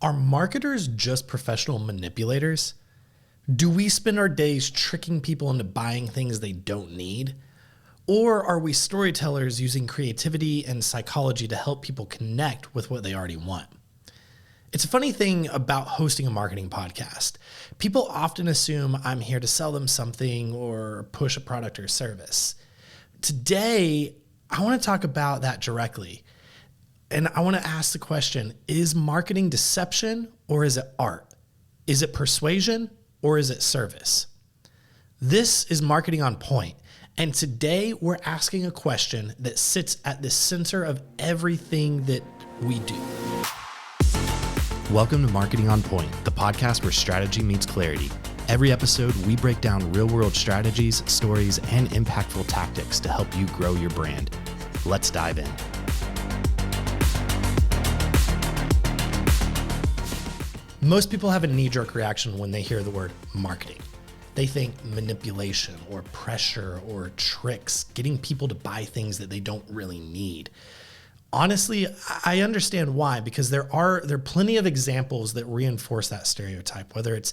Are marketers just professional manipulators? Do we spend our days tricking people into buying things they don't need? Or are we storytellers using creativity and psychology to help people connect with what they already want? It's a funny thing about hosting a marketing podcast. People often assume I'm here to sell them something or push a product or service. Today, I want to talk about that directly. And I want to ask the question, is marketing deception or is it art? Is it persuasion or is it service? This is Marketing on Point. And today we're asking a question that sits at the center of everything that we do. Welcome to Marketing on Point, the podcast where strategy meets clarity. Every episode, we break down real-world strategies, stories, and impactful tactics to help you grow your brand. Let's dive in. Most people have a knee-jerk reaction when they hear the word marketing. They think manipulation or pressure or tricks, getting people to buy things that they don't really need. Honestly, I understand why, because there are plenty of examples that reinforce that stereotype, whether it's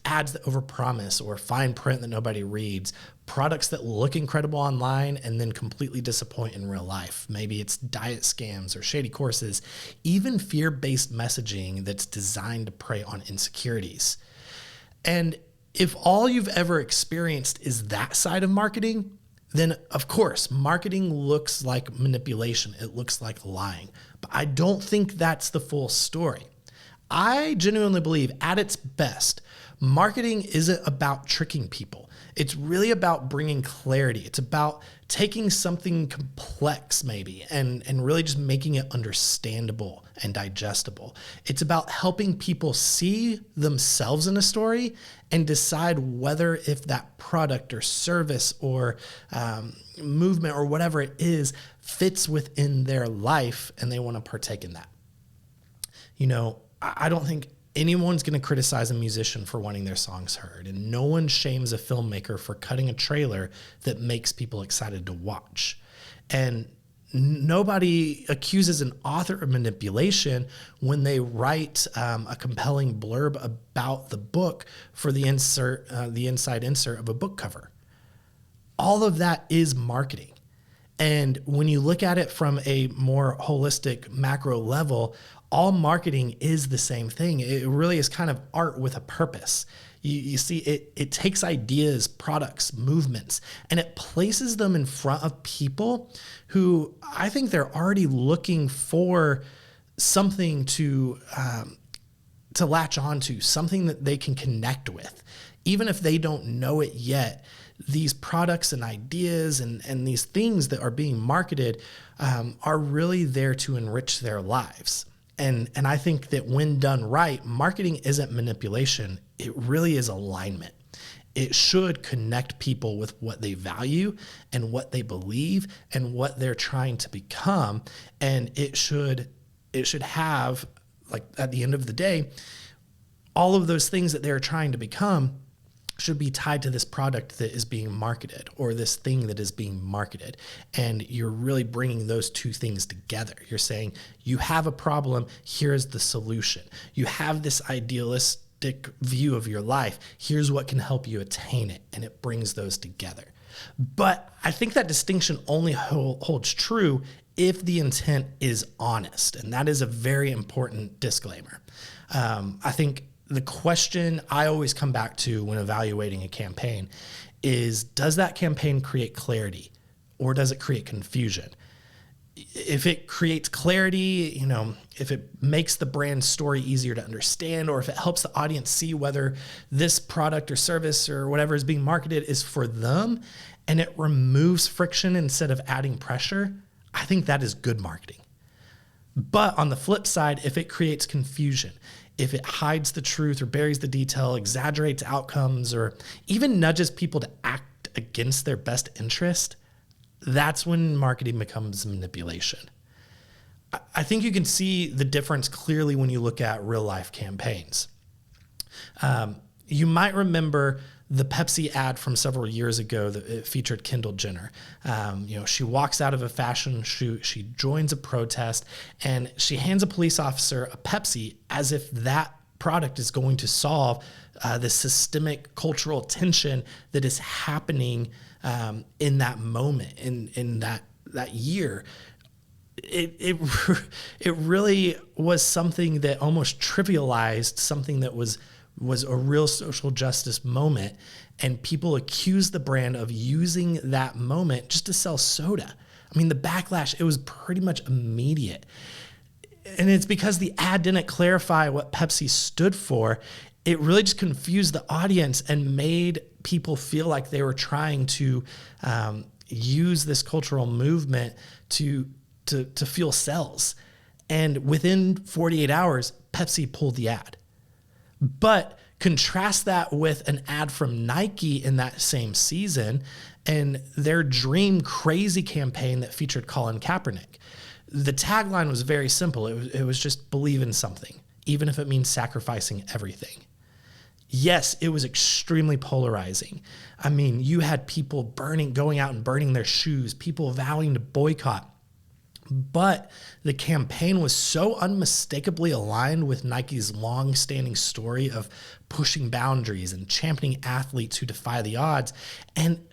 ads that overpromise or fine print that nobody reads, products that look incredible online and then completely disappoint in real life. Maybe it's diet scams or shady courses, even fear-based messaging that's designed to prey on insecurities. And if all you've ever experienced is that side of marketing, then of course, marketing looks like manipulation. It looks like lying. But I don't think that's the full story. I genuinely believe at its best, marketing isn't about tricking people. It's really about bringing clarity. It's about taking something complex maybe and really just making it understandable and digestible. It's about helping people see themselves in a story and decide whether if that product or service or movement or whatever it is fits within their life and they want to partake in that. You know, I don't think anyone's going to criticize a musician for wanting their songs heard, and no one shames a filmmaker for cutting a trailer that makes people excited to watch. And nobody accuses an author of manipulation when they write a compelling blurb about the book for the inside insert of a book cover. All of that is marketing. And when you look at it from a more holistic macro level, all marketing is the same thing. It really is kind of art with a purpose. You see, it takes ideas, products, movements, and it places them in front of people who I think they're already looking for something to latch onto, something that they can connect with. Even if they don't know it yet, these products and ideas and these things that are being marketed are really there to enrich their lives. And I think that when done right, marketing isn't manipulation. It really is alignment. It should connect people with what they value and what they believe and what they're trying to become. And it should have, like at the end of the day, all of those things that they're trying to become should be tied to this product that is being marketed or this thing that is being marketed. And you're really bringing those two things together. You're saying, you have a problem, here's the solution. You have this idealistic view of your life, here's what can help you attain it. And it brings those together. But I think that distinction only holds true if the intent is honest. And that is a very important disclaimer. I think the question I always come back to when evaluating a campaign is, does that campaign create clarity or does it create confusion? If it creates clarity, if it makes the brand story easier to understand, or if it helps the audience see whether this product or service or whatever is being marketed is for them and it removes friction instead of adding pressure, I think that is good marketing. But on the flip side, if it creates confusion, if it hides the truth or buries the detail, exaggerates outcomes, or even nudges people to act against their best interest, that's when marketing becomes manipulation. I think you can see the difference clearly when you look at real life campaigns. You might remember the Pepsi ad from several years ago that it featured Kendall Jenner. She walks out of a fashion shoot, she joins a protest, and she hands a police officer a Pepsi as if that product is going to solve the systemic cultural tension that is happening in that moment, in that year. It really was something that almost trivialized something that was a real social justice moment, and people accused the brand of using that moment just to sell soda. I mean, the backlash, it was pretty much immediate. And it's because the ad didn't clarify what Pepsi stood for. It really just confused the audience and made people feel like they were trying to use this cultural movement to fuel sales. And within 48 hours, Pepsi pulled the ad. But contrast that with an ad from Nike in that same season and their Dream Crazy campaign that featured Colin Kaepernick. The tagline was very simple. It was just believe in something, even if it means sacrificing everything. Yes, it was extremely polarizing. I mean, you had people going out and burning their shoes, people vowing to boycott. But the campaign was so unmistakably aligned with Nike's long-standing story of pushing boundaries and championing athletes who defy the odds. And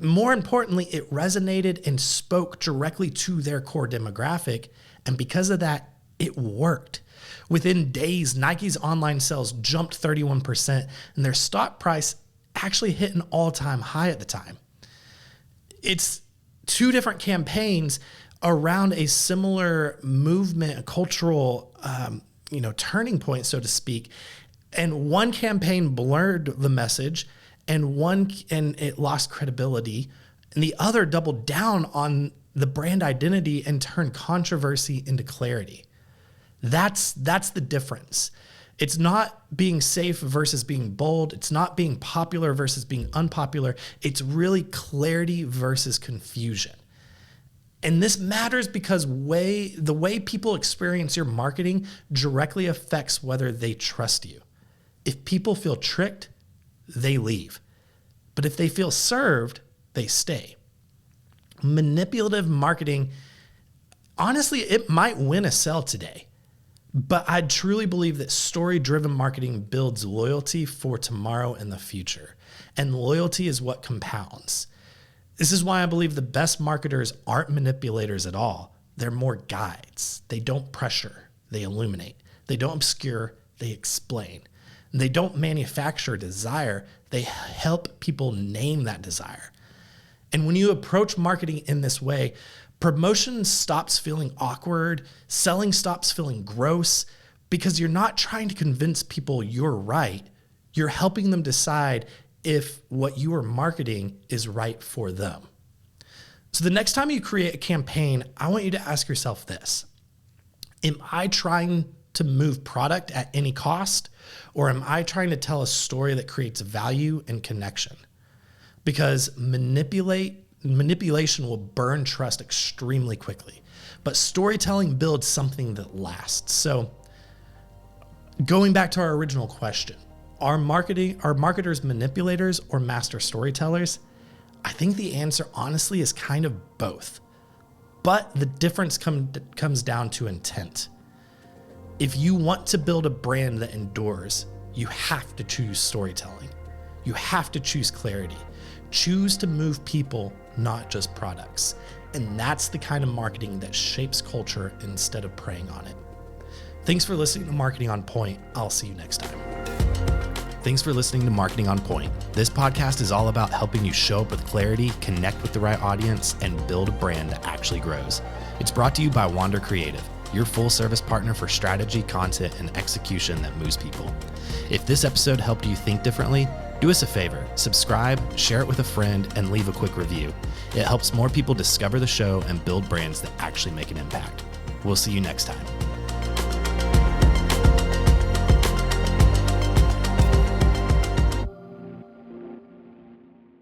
more importantly, it resonated and spoke directly to their core demographic. And because of that, it worked. Within days, Nike's online sales jumped 31%, and their stock price actually hit an all-time high at the time. It's two different campaigns around a similar movement, a cultural, turning point, so to speak. And one campaign blurred the message, and it lost credibility, and the other doubled down on the brand identity and turned controversy into clarity. That's the difference. It's not being safe versus being bold. It's not being popular versus being unpopular. It's really clarity versus confusion. And this matters because the way people experience your marketing directly affects whether they trust you. If people feel tricked, they leave. But if they feel served, they stay. Manipulative marketing, honestly, it might win a sale today. But I truly believe that story-driven marketing builds loyalty for tomorrow and the future. And loyalty is what compounds. This is why I believe the best marketers aren't manipulators at all. They're more guides. They don't pressure, they illuminate. They don't obscure, they explain. And they don't manufacture desire, they help people name that desire. And when you approach marketing in this way, promotion stops feeling awkward, selling stops feeling gross, because you're not trying to convince people you're right. You're helping them decide if what you are marketing is right for them. So the next time you create a campaign, I want you to ask yourself this: am I trying to move product at any cost, or am I trying to tell a story that creates value and connection? Because manipulation will burn trust extremely quickly, but storytelling builds something that lasts. So going back to our original question, are marketers manipulators or master storytellers? I think the answer honestly is kind of both, but the difference comes down to intent. If you want to build a brand that endures, you have to choose storytelling. You have to choose clarity. Choose to move people, not just products. And that's the kind of marketing that shapes culture instead of preying on it. Thanks for listening to Marketing on Point. I'll see you next time. Thanks for listening to Marketing on Point. This podcast is all about helping you show up with clarity, connect with the right audience, and build a brand that actually grows. It's brought to you by Wander Creative, your full-service partner for strategy, content, and execution that moves people. If this episode helped you think differently, do us a favor, subscribe, share it with a friend, and leave a quick review. It helps more people discover the show and build brands that actually make an impact. We'll see you next time.